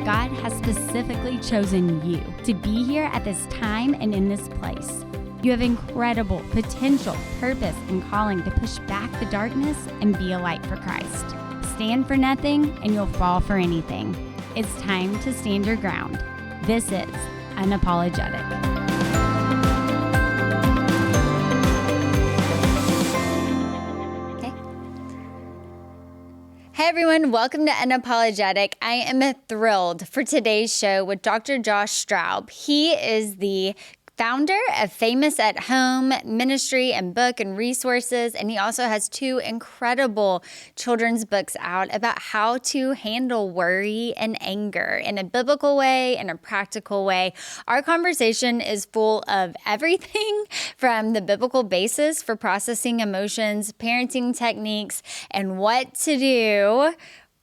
God has specifically chosen you to be here at this time and in this place. You have incredible potential, purpose, and calling to push back the darkness and be a light for Christ. Stand for nothing and you'll fall for anything. It's time to stand your ground. This is Unapologetic. Hey everyone, welcome to Unapologetic. I am thrilled for today's show with Dr. Josh Straub. He is the founder of Famous at Home Ministry and book and resources, and he also has two incredible children's books out about how to handle worry and anger in a biblical way and a practical way. Our conversation is full of everything from the biblical basis for processing emotions, parenting techniques, and what to do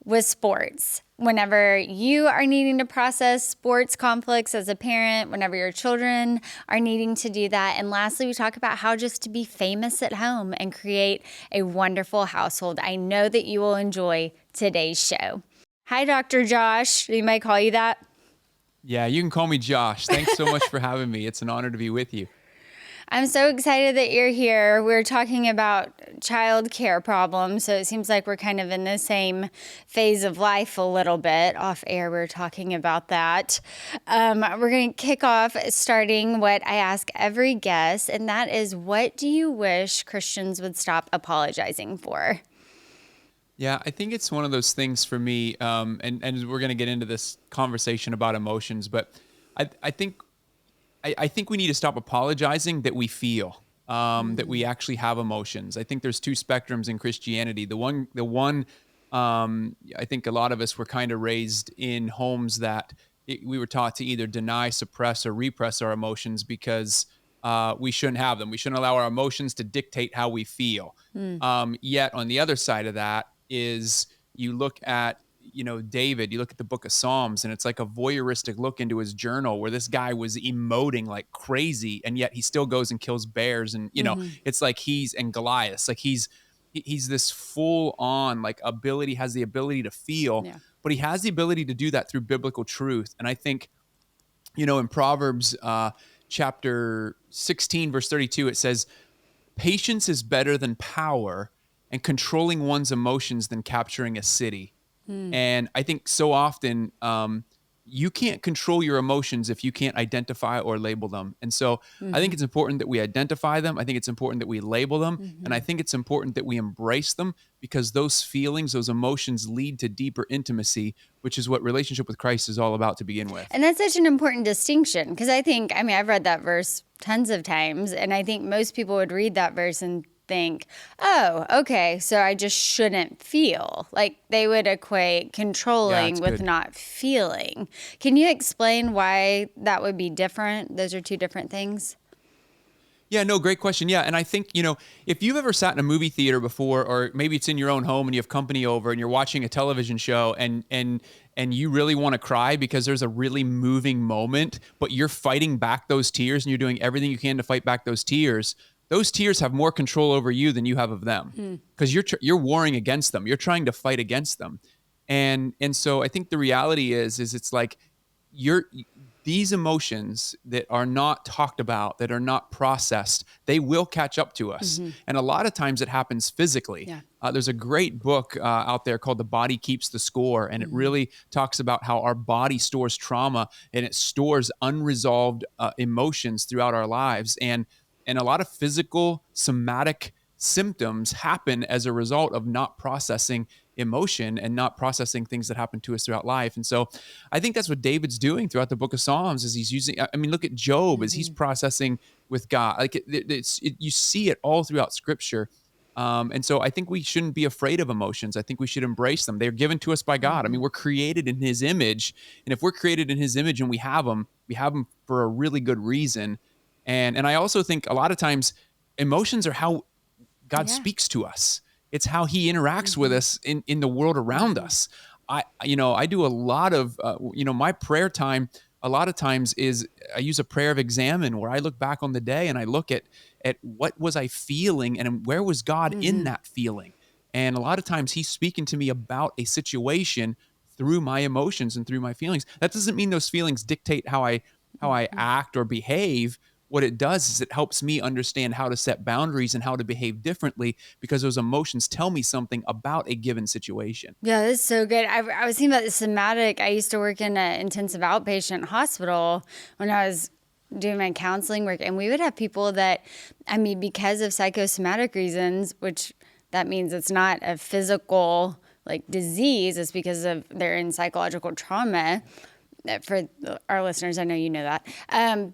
with sports. Whenever you are needing to process sports conflicts as a parent, whenever your children are needing to do that. And lastly, we talk about how just to be famous at home and create a wonderful household. I know that you will enjoy today's show. Hi, Dr. Josh. You might call you that. Yeah, you can call me Josh. Thanks so much for having me. It's an honor to be with you. I'm so excited that you're here. We're talking about childcare problems, so it seems like we're kind of in the same phase of life a little bit. Off air, we're talking about that. We're going to kick off starting what I ask every guest, and that is, what do you wish Christians would stop apologizing for? Yeah, I think it's one of those things for me, and we're going to get into this conversation about emotions, but I think we need to stop apologizing that we feel, that we actually have emotions. I think there's two spectrums in Christianity. The one, I think a lot of us were kind of raised in homes that we were taught to either deny, suppress, or repress our emotions because we shouldn't have them. We shouldn't allow our emotions to dictate how we feel. Yet on the other side of that is you look at David, you look at the book of Psalms, and it's like a voyeuristic look into his journal where this guy was emoting like crazy, and yet he still goes and kills bears. And, it's like and Goliath, like he's this full on has the ability to feel, but he has the ability to do that through biblical truth. And I think, in Proverbs chapter 16, verse 32, it says, patience is better than power, and controlling one's emotions than capturing a city. And I think so often you can't control your emotions if you can't identify or label them. And so I think it's important that we identify them. I think it's important that we label them. And I think it's important that we embrace them, because those feelings, those emotions lead to deeper intimacy, which is what relationship with Christ is all about to begin with. And that's such an important distinction, because I've read that verse tons of times, and I think most people would read that verse and think, oh, okay, so I just shouldn't feel. Like they would equate controlling with not feeling. Can you explain why that would be different? Those are two different things. Yeah, no, great question. Yeah, and I think, if you've ever sat in a movie theater before, or maybe it's in your own home and you have company over and you're watching a television show and you really want to cry because there's a really moving moment, but you're fighting back those tears and you're doing everything you can to fight back those tears have more control over you than you have of them, because you're warring against them. You're trying to fight against them. And so I think the reality is it's like these emotions that are not talked about, that are not processed, they will catch up to us. And a lot of times it happens physically. Yeah. There's a great book out there called The Body Keeps the Score. And it really talks about how our body stores trauma, and it stores unresolved emotions throughout our lives. And a lot of physical somatic symptoms happen as a result of not processing emotion and not processing things that happen to us throughout life. And so I think that's what David's doing throughout the book of Psalms, is he's using, look at Job as he's processing with God. You see it all throughout Scripture. And so I think we shouldn't be afraid of emotions. I think we should embrace them. They're given to us by God. We're created in His image. And if we're created in His image and we have them for a really good reason. And I also think a lot of times emotions are how God speaks to us. It's how He interacts with us in the world around us. I do a lot of, my prayer time a lot of times is I use a prayer of examine, where I look back on the day and I look at what was I feeling and where was God in that feeling. And a lot of times He's speaking to me about a situation through my emotions and through my feelings. That doesn't mean those feelings dictate how I act or behave. What it does is it helps me understand how to set boundaries and how to behave differently, because those emotions tell me something about a given situation. Yeah, that's so good. I was thinking about the somatic. I used to work in an intensive outpatient hospital when I was doing my counseling work, and we would have people that, I mean, because of psychosomatic reasons, which that means it's not a physical like disease, it's because of they're in psychological trauma. For our listeners, I know you know that,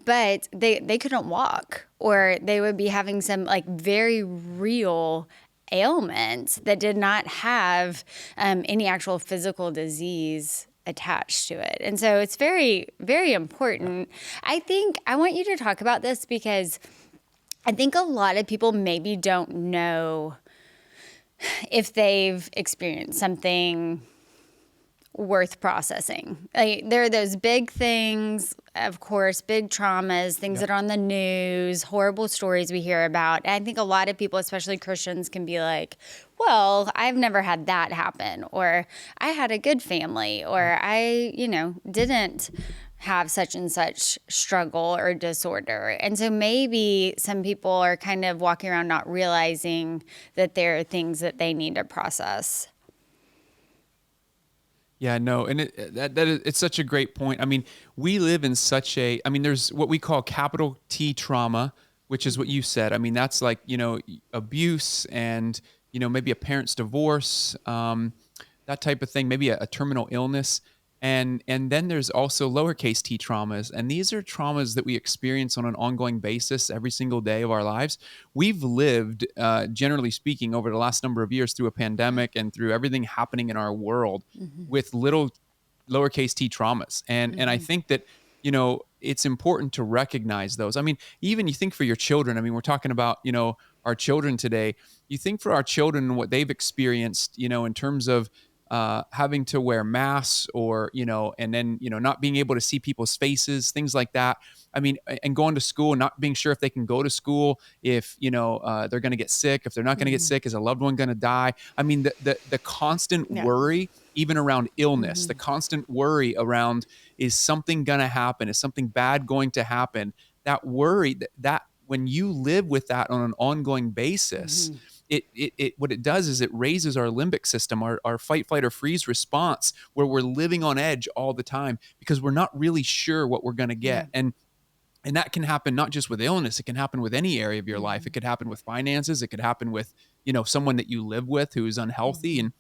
but they couldn't walk, or they would be having some like very real ailments that did not have any actual physical disease attached to it. And so it's very, very important. I think I want you to talk about this because I think a lot of people maybe don't know if they've experienced something worth processing. Like, there are those big things, of course, big traumas, things that are on the news, horrible stories we hear about. And I think a lot of people, especially Christians, can be like, well, I've never had that happen, or I had a good family, or I, didn't have such and such struggle or disorder. And so maybe some people are kind of walking around not realizing that there are things that they need to process. Yeah, no, and it's such a great point. I mean, we live in such there's what we call capital T trauma, which is what you said. I mean, that's like, abuse and, maybe a parent's divorce, that type of thing, maybe a terminal illness. And then there's also lowercase t traumas. And these are traumas that we experience on an ongoing basis every single day of our lives. We've lived, generally speaking, over the last number of years through a pandemic and through everything happening in our world with little lowercase t traumas. And I think that, it's important to recognize those. I mean, even you think for your children, I mean, we're talking about, our children today. You think for our children and what they've experienced, in terms of having to wear masks, or, and then, not being able to see people's faces, things like that. I mean, and going to school and not being sure if they can go to school, if, they're going to get sick, if they're not going to get sick, is a loved one going to die? I mean, the constant worry, even around illness, the constant worry around, is something going to happen? Is something bad going to happen? That worry, that when you live with that on an ongoing basis, it what it does is it raises our limbic system, our fight, flight, or freeze response, where we're living on edge all the time because we're not really sure what we're going to get. And that can happen not just with illness, it can happen with any area of your life. It could happen with finances, it could happen with, someone that you live with who is unhealthy, and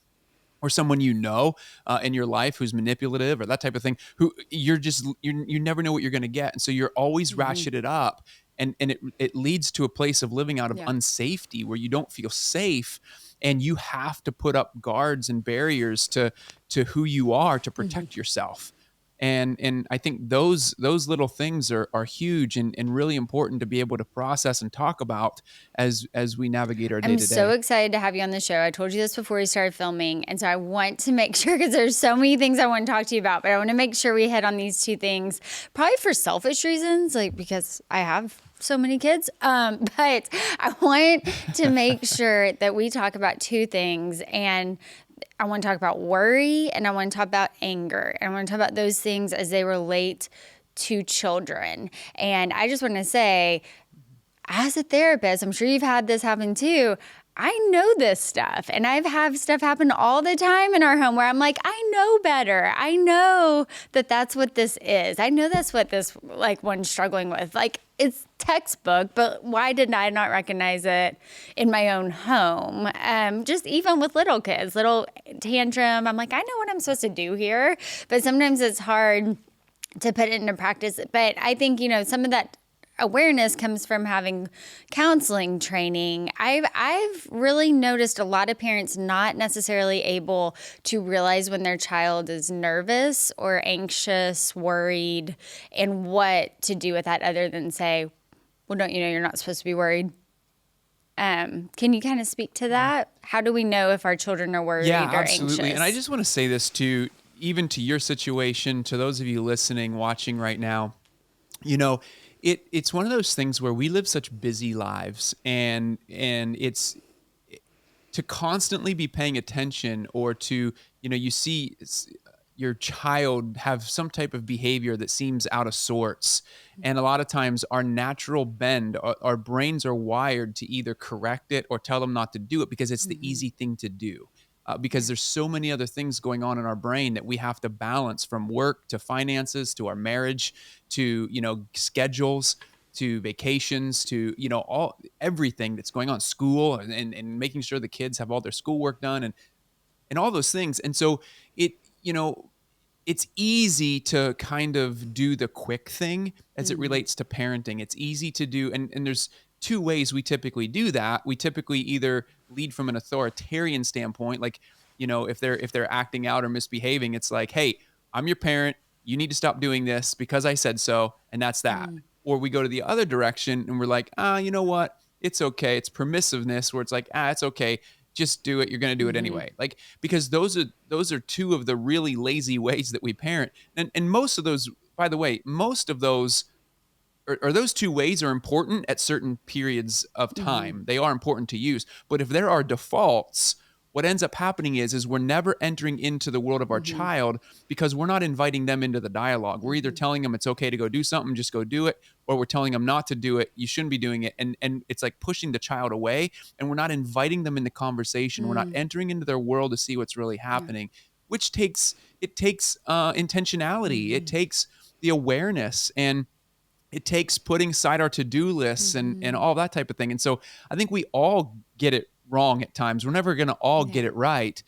or someone in your life who's manipulative, or that type of thing, who you never know what you're going to get. And so you're always ratcheted up, and it leads to a place of living out of unsafety, where you don't feel safe, and you have to put up guards and barriers to who you are to protect yourself. And I think those little things are huge and really important to be able to process and talk about as we navigate our day to day. I'm so excited to have you on the show. I told you this before we started filming, and so I want to make sure, because there's so many things I want to talk to you about, but I want to make sure we hit on these two things, probably for selfish reasons, like because I have so many kids. But I want to make sure that we talk about two things, and I want to talk about worry, and I want to talk about anger. And I want to talk about those things as they relate to children. And I just want to say, as a therapist, I'm sure you've had this happen too. I know this stuff, and I've had stuff happen all the time in our home where I'm like, I know better. I know that that's what this is. I know that's what this like one's struggling with. Like, it's textbook, but why did I not recognize it in my own home? Just even with little kids, little tantrum, I'm like, I know what I'm supposed to do here, but sometimes it's hard to put it into practice. But I think, some of that awareness comes from having counseling training. I've really noticed a lot of parents not necessarily able to realize when their child is nervous or anxious, worried, and what to do with that, other than say, well, don't you know you're not supposed to be worried? Can you kind of speak to that? How do we know if our children are worried or absolutely. anxious? And I just want to say this too, even to your situation, to those of you listening, watching right now, it's one of those things where we live such busy lives, and it's to constantly be paying attention, or to, you see your child have some type of behavior that seems out of sorts. And a lot of times our natural bend, our brains are wired to either correct it or tell them not to do it because it's the Mm-hmm. easy thing to do. Because Yeah. there's so many other things going on in our brain that we have to balance, from work to finances to our marriage to, schedules to vacations to, all everything that's going on, school, and making sure the kids have all their schoolwork done, and all those things. And so it, it's easy to kind of do the quick thing as it Mm-hmm. relates to parenting. It's easy to do, and there's two ways we typically do that. We typically either lead from an authoritarian standpoint, like, if they're acting out or misbehaving, it's like, hey, I'm your parent. You need to stop doing this because I said so, and that's that. Or we go to the other direction and we're like, you know what? It's okay. It's permissiveness where it's like, it's okay, just do it. You're going to do it Mm-hmm. anyway. Like, because those are two of the really lazy ways that we parent. And most of those, by the way, most of those, or those two ways are important at certain periods of Mm-hmm. time. They are important to use. But if there are defaults, what ends up happening is we're never entering into the world of our Mm-hmm. child because we're not inviting them into the dialogue. We're either Mm-hmm. telling them it's okay to go do something, just go do it, or we're telling them not to do it, you shouldn't be doing it. And it's like pushing the child away, and we're not inviting them into conversation. We're not Mm. entering into their world to see what's really Yeah. happening, which takes intentionality. It Mm-hmm. takes the awareness, and it takes putting aside our to-do lists and Mm-hmm. all that type of thing. And so I think we all get it wrong at times. We're never going to all get Yeah. it right.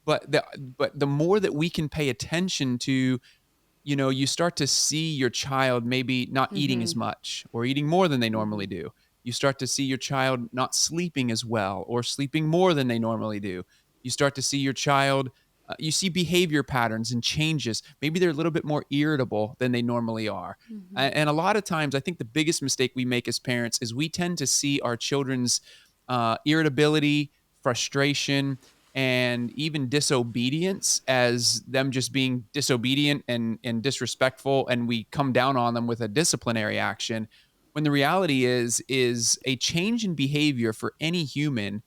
But the more that we can pay attention to, you start to see your child maybe not eating as Mm-hmm. much or eating more than they Mm-hmm. normally do. You start to see your child not sleeping as well or sleeping more than they normally do. You start to see your child, you see behavior patterns and changes. Maybe they're a little bit more irritable than they normally are. Mm-hmm. And a lot of times, I think the biggest mistake we make as parents is we tend to see our children's irritability, frustration, and even disobedience as them just being disobedient and disrespectful, and we come down on them with a disciplinary action, when the reality is a change in behavior for any human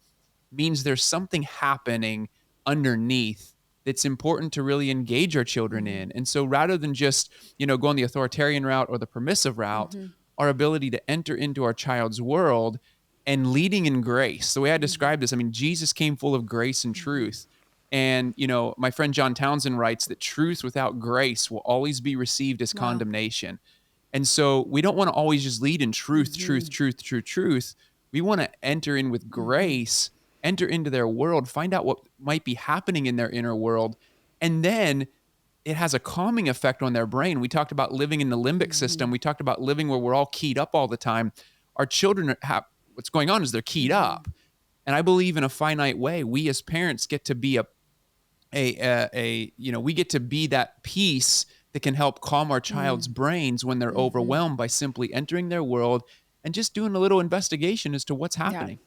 means there's something happening underneath that's important to really engage our children Mm-hmm. in. And so rather than just, going the authoritarian route or the permissive route, Mm-hmm. our ability to enter into our child's world and leading in grace. The way I Mm-hmm. describe this, I mean, Jesus came full of grace and Mm-hmm. truth. And, my friend John Townsend writes that truth without grace will always be received as Wow. condemnation. And so we don't want to always just lead in truth, Mm-hmm. truth, truth, truth, truth. We want to enter in with Mm-hmm. grace, enter into their world, find out what might be happening in their inner world. And then it has a calming effect on their brain. We talked about living in the limbic Mm-hmm. system. We talked about living where we're all keyed up all the time. Our children have, what's going on is they're keyed Mm-hmm. up. And I believe in a finite way, we as parents get to be we get to be that piece that can help calm our child's brains when they're Mm-hmm. overwhelmed by simply entering their world and just doing a little investigation as to what's Yeah. happening.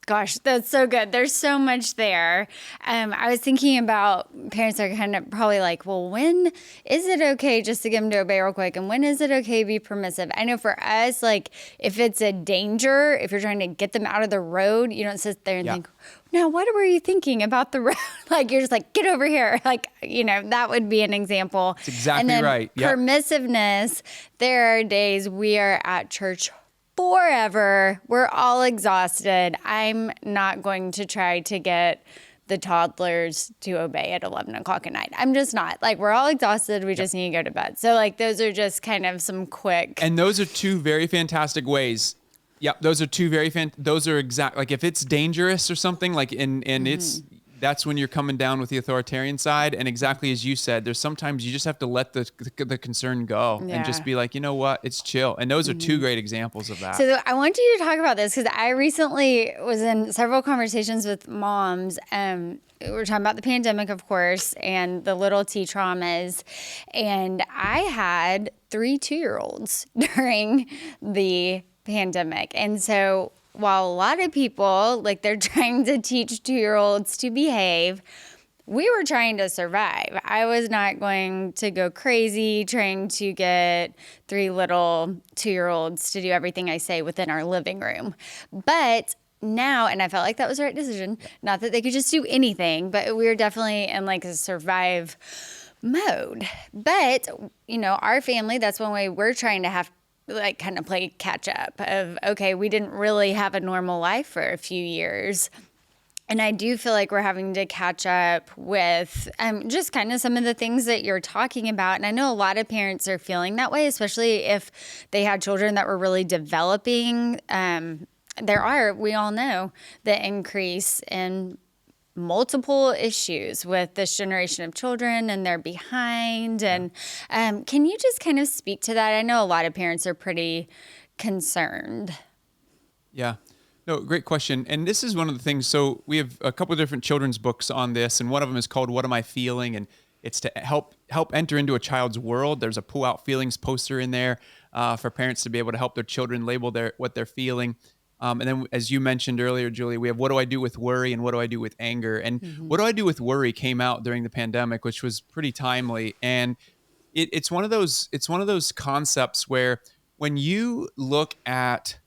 Gosh, that's so good. There's so much there. I was thinking about parents are kind of probably like, well, when is it okay just to get them to obey real quick? And when is it okay to be permissive? I know for us, like if it's a danger, if you're trying to get them out of the road, you don't sit there and Yeah. think, now, what were you thinking about the road? Like you're just like, get over here. Like, that would be an example. That's exactly and then right. Yep. permissiveness, there are days we are at church forever. We're all exhausted. I'm not going to try to get the toddlers to obey at 11 o'clock at night. I'm just not. Like, we're all exhausted. We just need to go to bed. So, like, those are just kind of some quick. And those are two very fantastic ways. Yep, those are two those are exact, like if it's dangerous or something, like and it's that's when you're coming down with the authoritarian side. And exactly as you said, there's sometimes you just have to let the concern go and Yeah. just be like, you know what, it's chill. And those are two great examples of that. So I want you to talk about this because I recently was in several conversations with moms. We were talking about the pandemic, of course, and the little T traumas. And I had 3 2-year-olds during the pandemic. And so while a lot of people, like they're trying to teach 2-year-olds to behave, we were trying to survive. I was not going to go crazy trying to get 3 little 2-year-olds to do everything I say within our living room. But now, and I felt like that was the right decision, not that they could just do anything, but we were definitely in like a survive mode. But, our family, that's one way we're trying to have like kind of play catch up of, okay, we didn't really have a normal life for a few years. And I do feel like we're having to catch up with just kind of some of the things that you're talking about. And I know a lot of parents are feeling that way, especially if they had children that were really developing. We all know the increase in multiple issues with this generation of children, and they're behind. And can you just kind of speak to that? I know a lot of parents are pretty concerned. Yeah. No, great question. And this is one of the things. So we have a couple of different children's books on this, and one of them is called "What Am I Feeling?" And it's to help enter into a child's world. There's a pull out feelings poster in there for parents to be able to help their children label what they're feeling. And then, as you mentioned earlier, Julie, we have "What Do I Do with Worry?" and "What Do I Do with Anger?" And "What Do I Do with Worry?" came out during the pandemic, which was pretty timely. And it's one of those concepts where when you look at,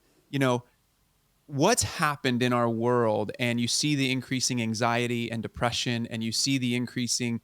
what's happened in our world, and you see the increasing anxiety and depression, and you see the increasing,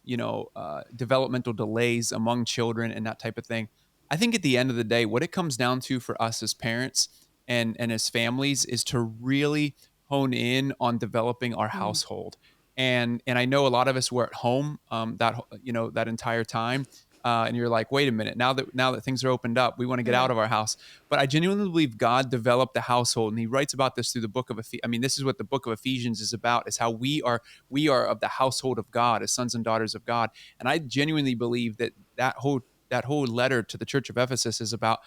developmental delays among children and that type of thing. I think at the end of the day, what it comes down to for us as parents and as families is to really hone in on developing our household. And I know a lot of us were at home that entire time. And you're like, wait a minute, now that things are opened up, we want to get out of our house. But I genuinely believe God developed the household, and he writes about this through the book of this is what the book of Ephesians is about, is how we are of the household of God as sons and daughters of God. And I genuinely believe that whole letter to the church of Ephesus is about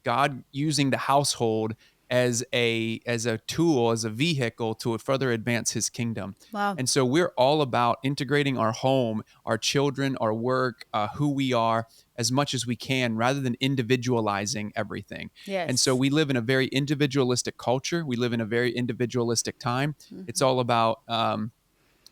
God using the household as a tool, as a vehicle to further advance his kingdom. Wow. And so we're all about integrating our home, our children, our work, who we are, as much as we can, rather than individualizing everything. Yes. And so we live in a very individualistic culture. We live in a very individualistic time. It's all about, and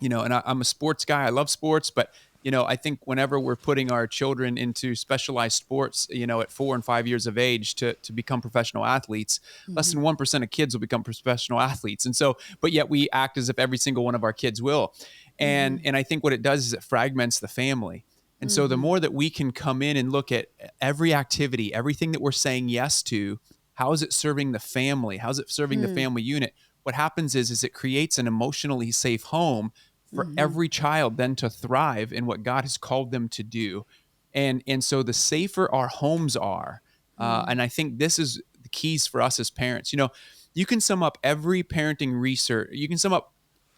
I'm a sports guy. I love sports, but I think whenever we're putting our children into specialized sports, at 4 and 5 years of age to become professional athletes, less than 1% of kids will become professional athletes. And so, but yet we act as if every single one of our kids will. And I think what it does is it fragments the family. And so the more that we can come in and look at every activity, everything that we're saying yes to, how is it serving the family? How's it serving the family unit? What happens is it creates an emotionally safe home for every child then to thrive in what God has called them to do. And so the safer our homes are, and I think this is the keys for us as parents. You can sum up every parenting research.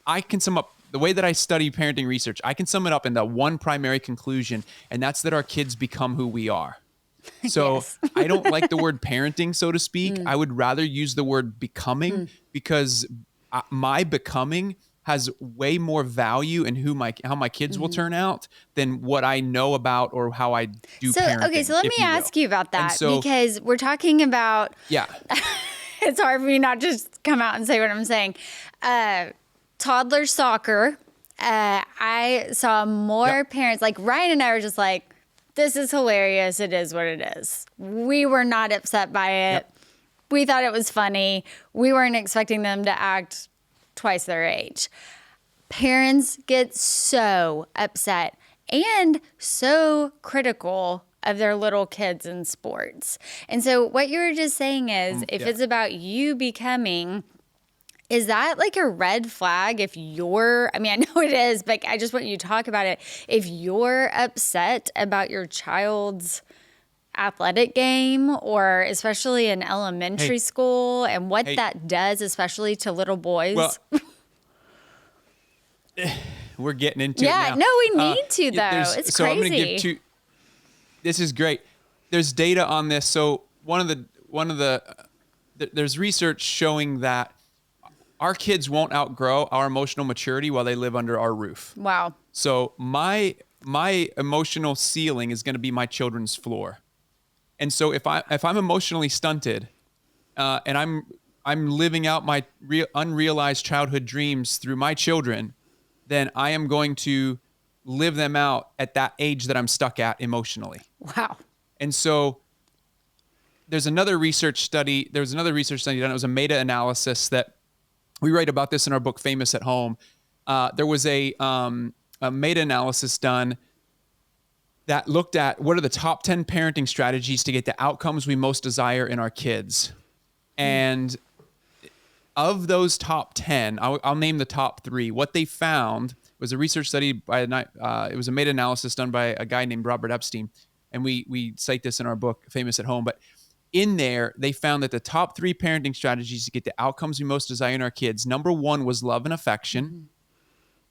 I can sum up the way that I study parenting research. I can sum it up in the one primary conclusion, and that's that our kids become who we are. So Yes. I don't like the word parenting, so to speak. I would rather use the word becoming, because my becoming has way more value in how my kids will turn out than what I know about or how I do parenting. Okay, so let me ask you about that, because we're talking about, it's hard for me not just come out and say what I'm saying. Toddler soccer. I saw more parents, like Ryan and I were just like, this is hilarious. It is what it is. We were not upset by it. Yep. We thought it was funny. We weren't expecting them to act twice their age. Parents get so upset and so critical of their little kids in sports. And so what you were just saying is, if it's about you becoming, is that like a red flag I know it is, but I just want you to talk about it. If you're upset about your child's athletic game, or especially in elementary school, and what that does, especially to little boys. Well, we're getting into it now. No, we need to, though. It's so crazy. I'm going to give this is great. There's data on this. So there's research showing that our kids won't outgrow our emotional maturity while they live under our roof. Wow. So my emotional ceiling is going to be my children's floor. And so if I'm emotionally stunted, and I'm living out my unrealized childhood dreams through my children, then I am going to live them out at that age that I'm stuck at emotionally. Wow. And so there's another research study done. It was a meta-analysis that we write about this in our book, Famous at Home. There was a meta-analysis done that looked at what are the top 10 parenting strategies to get the outcomes we most desire in our kids. And of those top 10, I'll name the top 3. What they found was a research study it was a meta-analysis done by a guy named Robert Epstein. And we cite this in our book, Famous at Home. But in there, they found that the top 3 parenting strategies to get the outcomes we most desire in our kids, number 1 was love and affection,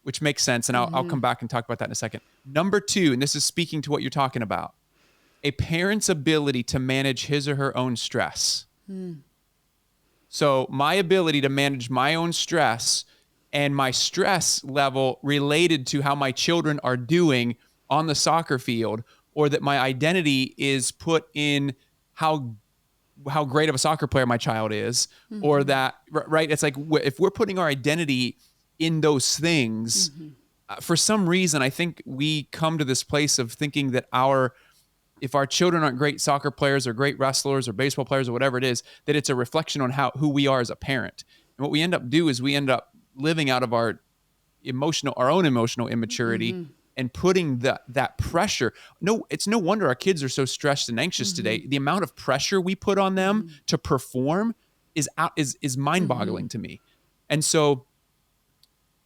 which makes sense. And I'll come back and talk about that in a second. Number 2, and this is speaking to what you're talking about, a parent's ability to manage his or her own stress. So my ability to manage my own stress and my stress level related to how my children are doing on the soccer field, or that my identity is put in how great of a soccer player my child is, or that, right? It's like, if we're putting our identity in those things, for some reason, I think we come to this place of thinking that if our children aren't great soccer players or great wrestlers or baseball players or whatever it is, that it's a reflection on who we are as a parent. And what we end up we end up living out of our own emotional immaturity and putting that pressure. No, it's no wonder our kids are so stressed and anxious today. The amount of pressure we put on them to perform is mind-boggling to me. And so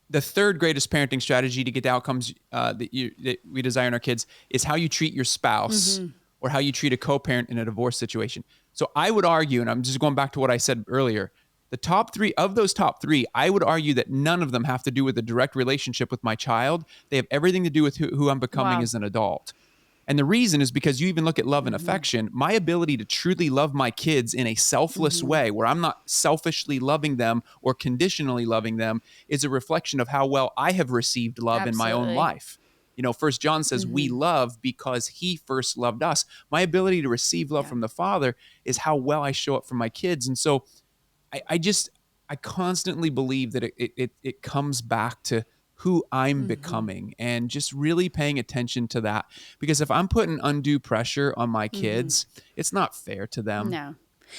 the third greatest parenting strategy to get the outcomes that we desire in our kids is how you treat your spouse or how you treat a co-parent in a divorce situation. So I would argue, and I'm just going back to what I said earlier, the top 3 of those top 3, I would argue that none of them have to do with a direct relationship with my child. They have everything to do with who I'm becoming as an adult. And the reason is because you even look at love and affection, my ability to truly love my kids in a selfless way, where I'm not selfishly loving them or conditionally loving them, is a reflection of how well I have received love in my own life. You know, 1 John says we love because he first loved us. My ability to receive love from the Father is how well I show up for my kids. And so I constantly believe that it comes back to who I'm becoming, and just really paying attention to that. Because if I'm putting undue pressure on my kids, it's not fair to them. No.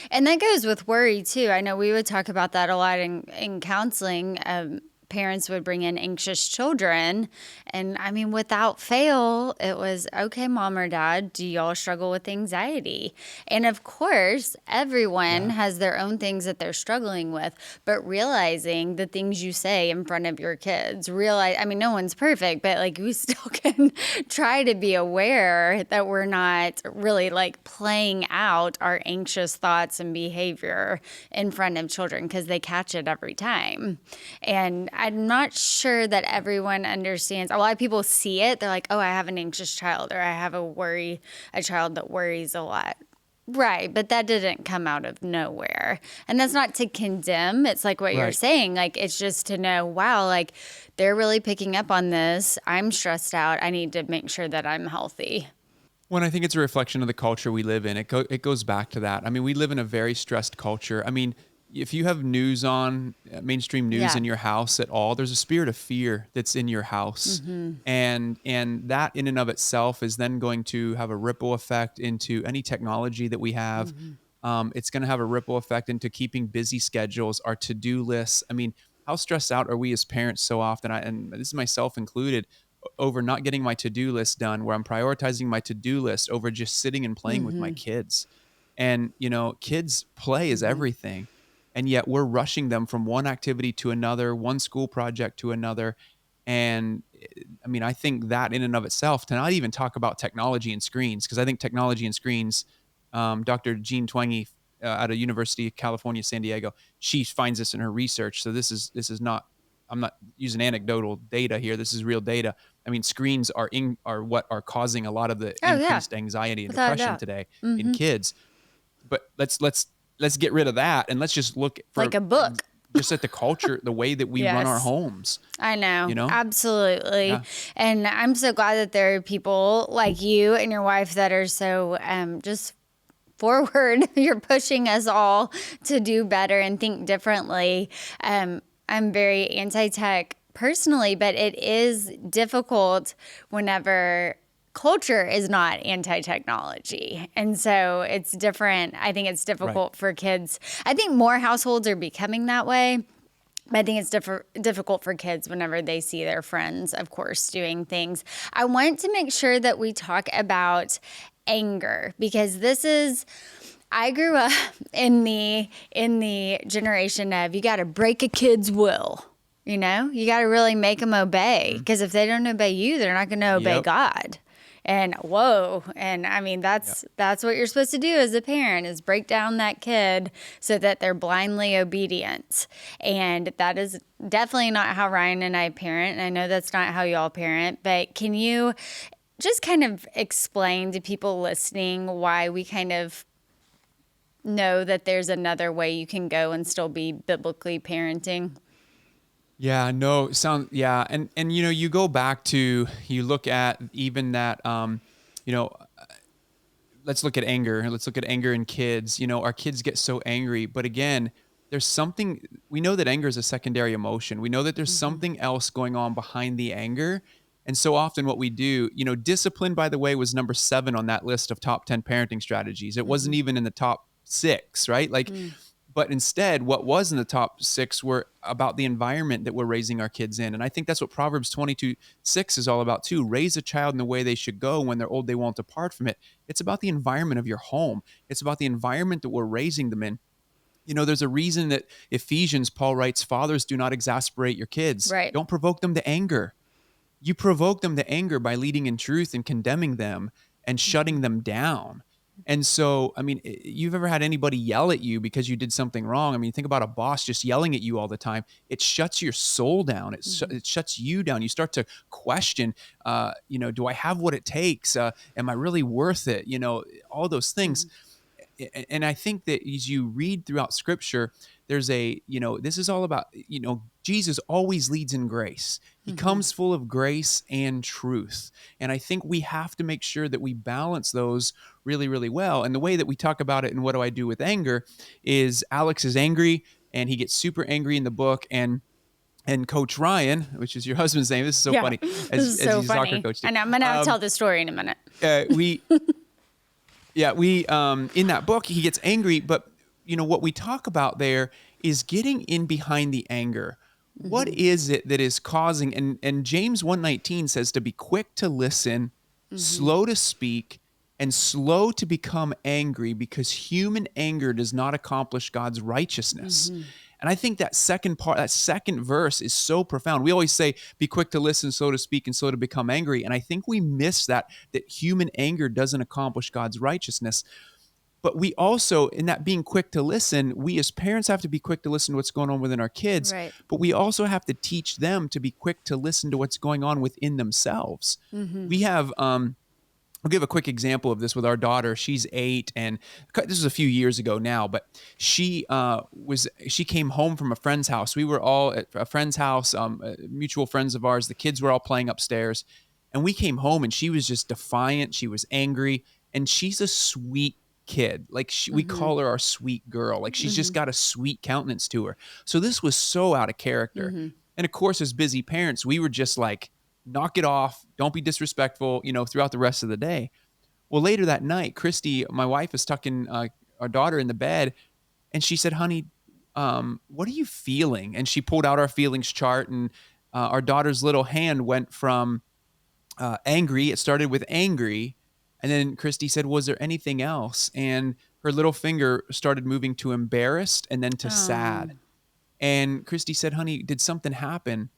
And that goes with worry too. I know we would talk about that a lot in counseling. Parents would bring in anxious children. And I mean, without fail, it was, okay, mom or dad, do y'all struggle with anxiety? And of course, everyone has their own things that they're struggling with, but realizing the things you say in front of your kids, I mean, no one's perfect, but like we still can try to be aware that we're not really like playing out our anxious thoughts and behavior in front of children, because they catch it every time. And I'm not sure that everyone understands. A lot of people see it. They're like, oh, I have an anxious child, or I have a child that worries a lot. Right. But that didn't come out of nowhere. And that's not to condemn. It's like what you're saying. Like, it's just to know, wow, like they're really picking up on this. I'm stressed out. I need to make sure that I'm healthy. Well, I think it's a reflection of the culture we live in. It goes back to that. I mean, we live in a very stressed culture. I mean, if you have news on mainstream news in your house at all, there's a spirit of fear that's in your house. And that in and of itself is then going to have a ripple effect into any technology that we have. It's going to have a ripple effect into keeping busy schedules, our to-do lists. I mean, how stressed out are we as parents so often, and this is myself included, over not getting my to-do list done, where I'm prioritizing my to-do list over just sitting and playing with my kids. And, you know, kids play is everything. And yet we're rushing them from one activity to another, one school project to another. And I mean, I think that in and of itself, to not even talk about technology and screens, because I think technology and screens, Dr. Jean Twenge out of University of California, San Diego, she finds this in her research. So this is not, I'm not using anecdotal data here. This is real data. I mean, screens are what are causing a lot of the increased anxiety and depression today in kids. But let's get rid of that, and let's just look for like a book, just at the culture, the way that we run our homes. I know, you know, absolutely. Yeah. And I'm so glad that there are people like you and your wife that are so just forward. You're pushing us all to do better and think differently. I'm very anti-tech personally, but it is difficult whenever culture is not anti-technology. And so it's different. I think it's difficult for kids. I think more households are becoming that way. I think it's difficult for kids whenever they see their friends, of course, doing things. I want to make sure that we talk about anger, because I grew up in the generation of, you got to break a kid's will. You know, you got to really make them obey, because if they don't obey you, they're not going to obey Yep. God. And whoa. And I mean, that's what you're supposed to do as a parent, is break down that kid so that they're blindly obedient. And that is definitely not how Ryan and I parent. And I know that's not how y'all parent, but can you just kind of explain to people listening why we kind of know that there's another way you can go and still be biblically parenting? Yeah, no, and you go back to, you look at even that, you know, let's look at anger. Let's look at anger in kids. Our kids get so angry, but again, there's something, we know that anger is a secondary emotion. We know that there's something else going on behind the anger. And so often what we do, discipline, by the way, was number 7 on that list of top 10 parenting strategies. It wasn't even in the top 6, right? But instead, what was in the top 6 were about the environment that we're raising our kids in. And I think that's what Proverbs 22:6 is all about too. Raise a child in the way they should go. When they're old, they won't depart from it. It's about the environment of your home. It's about the environment that we're raising them in. There's a reason that Ephesians, Paul writes, fathers, do not exasperate your kids. Right. Don't provoke them to anger. You provoke them to anger by leading in truth and condemning them and shutting them down. And so, I mean, you've ever had anybody yell at you because you did something wrong? I mean, think about a boss just yelling at you all the time. It shuts your soul down. It shuts you down. You start to question, do I have what it takes? Am I really worth it? All those things. And I think that as you read throughout scripture, there's this is all about, Jesus always leads in grace. He comes full of grace and truth. And I think we have to make sure that we balance those really, really well. And the way that we talk about it in What Do I Do with Anger is Alex is angry, and he gets super angry in the book. And Coach Ryan, which is your husband's name, this is so funny. This is so he's a funny. soccer coach too. And I'm going to tell the story in a minute. We in that book, he gets angry, but what we talk about there is getting in behind the anger. What is it that is causing, and James 1:19 says to be quick to listen, slow to speak, and slow to become angry, because human anger does not accomplish God's righteousness. And I think that second verse is so profound. We always say, be quick to listen, slow to speak, and slow to become angry. And I think we miss that human anger doesn't accomplish God's righteousness. But we also, in that being quick to listen, we as parents have to be quick to listen to what's going on within our kids. Right. But we also have to teach them to be quick to listen to what's going on within themselves. We have... I'll give a quick example of this with our daughter. She's 8, and this was a few years ago now, but she came home from a friend's house. We were all at a friend's house, mutual friends of ours. The kids were all playing upstairs, and we came home, and she was just defiant. She was angry, and she's a sweet kid. Like we call her our sweet girl. Like she's just got a sweet countenance to her. So this was so out of character. And of course, as busy parents, we were just like, knock it off. Don't be disrespectful, throughout the rest of the day. Well, later that night, Christy, my wife, is tucking our daughter in the bed, and she said, honey, what are you feeling? And she pulled out our feelings chart, and our daughter's little hand went from angry. It started with angry. And then Christy said, was there anything else? And her little finger started moving to embarrassed and then to sad. And Christy said, honey, did something happen?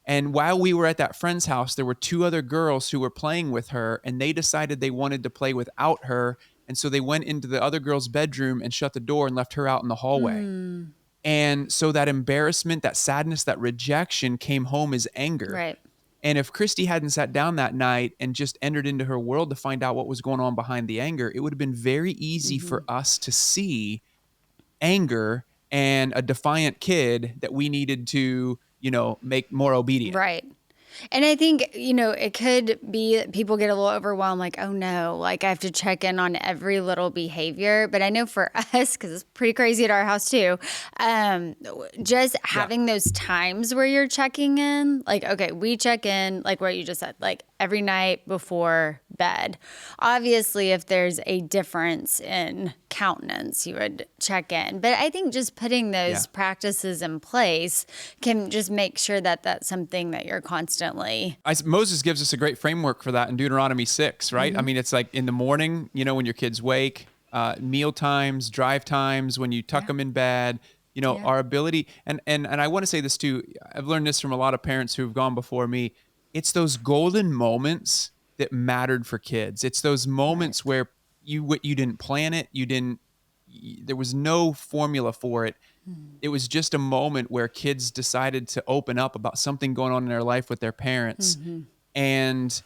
And while we were at that friend's house, there were 2 other girls who were playing with her, and they decided they wanted to play without her. And so they went into the other girl's bedroom and shut the door and left her out in the hallway. And so that embarrassment, that sadness, that rejection came home as anger. Right. And if Christy hadn't sat down that night and just entered into her world to find out what was going on behind the anger, it would have been very easy for us to see anger and a defiant kid that we needed to, make more obedient. Right. And I think, it could be that people get a little overwhelmed, like, oh no, like I have to check in on every little behavior. But I know for us, because it's pretty crazy at our house too, just having those times where you're checking in, like, okay, we check in, like what you just said, like every night before bed. Obviously, if there's a difference in countenance, you would check in. But I think just putting those practices in place can just make sure that that's something that you're constantly. Moses gives us a great framework for that in Deuteronomy 6, right? I mean, it's like in the morning, when your kids wake, meal times, drive times, when you tuck them in bed, our ability. And I want to say this too. I've learned this from a lot of parents who've gone before me. It's those golden moments that mattered for kids. It's those moments where you didn't plan it. There was no formula for it. It was just a moment where kids decided to open up about something going on in their life with their parents. And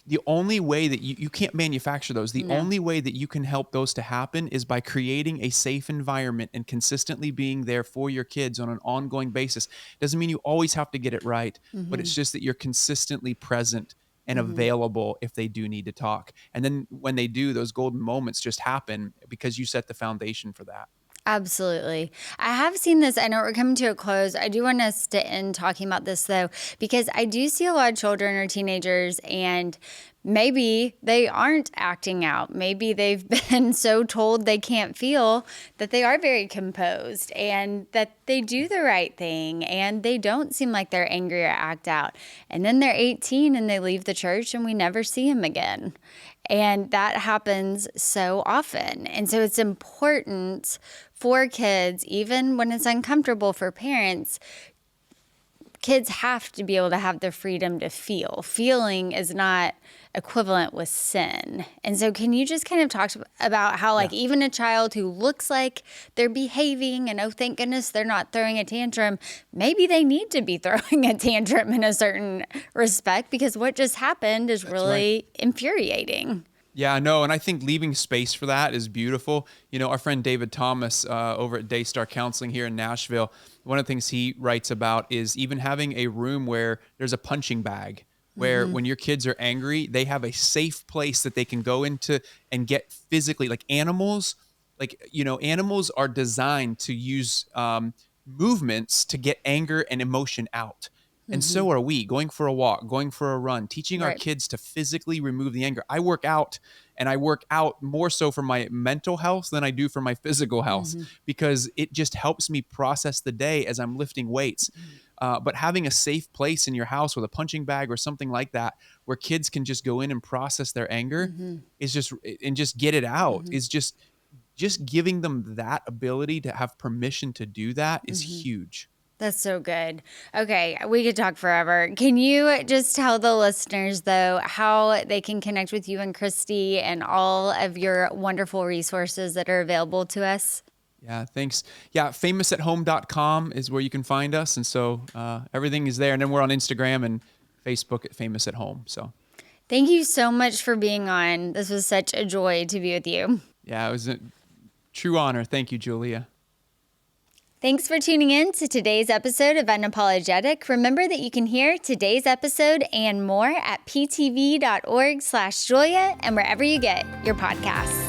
the only way that you can't manufacture those. The only way that you can help those to happen is by creating a safe environment and consistently being there for your kids on an ongoing basis. Doesn't mean you always have to get it right, but it's just that you're consistently present and available if they do need to talk. And then when they do, those golden moments just happen because you set the foundation for that. Absolutely. I have seen this. I know we're coming to a close. I do want us to end talking about this, though, because I do see a lot of children or teenagers, and maybe they aren't acting out. Maybe they've been so told they can't feel that they are very composed and that they do the right thing and they don't seem like they're angry or act out. And then they're 18 and they leave the church and we never see them again. And that happens so often. And so it's important for kids, even when it's uncomfortable for parents, kids have to be able to have the freedom to feel. Feeling is not equivalent with sin. And so can you just kind of talk about how even a child who looks like they're behaving and, oh, thank goodness they're not throwing a tantrum, maybe they need to be throwing a tantrum in a certain respect because what just happened is really infuriating. Yeah, no, and I think leaving space for that is beautiful. Our friend David Thomas over at Daystar Counseling here in Nashville, one of the things he writes about is even having a room where there's a punching bag, where when your kids are angry, they have a safe place that they can go into and get physically, like animals, animals are designed to use movements to get anger and emotion out. And so are we, going for a walk, going for a run, teaching our kids to physically remove the anger. I work out, and I work out more so for my mental health than I do for my physical health because it just helps me process the day as I'm lifting weights. But having a safe place in your house with a punching bag or something like that where kids can just go in and process their anger is just get it out is just giving them that ability to have permission to do that is huge. That's so good. Okay, we could talk forever. Can you just tell the listeners, though, how they can connect with you and Christy and all of your wonderful resources that are available to us? Yeah, thanks. Yeah, famousathome.com is where you can find us. And so everything is there. And then we're on Instagram and Facebook at Famous at Home. So thank you so much for being on. This was such a joy to be with you. Yeah, it was a true honor. Thank you, Julia. Thanks for tuning in to today's episode of Unapologetic. Remember that you can hear today's episode and more at ptv.org/Julia and wherever you get your podcasts.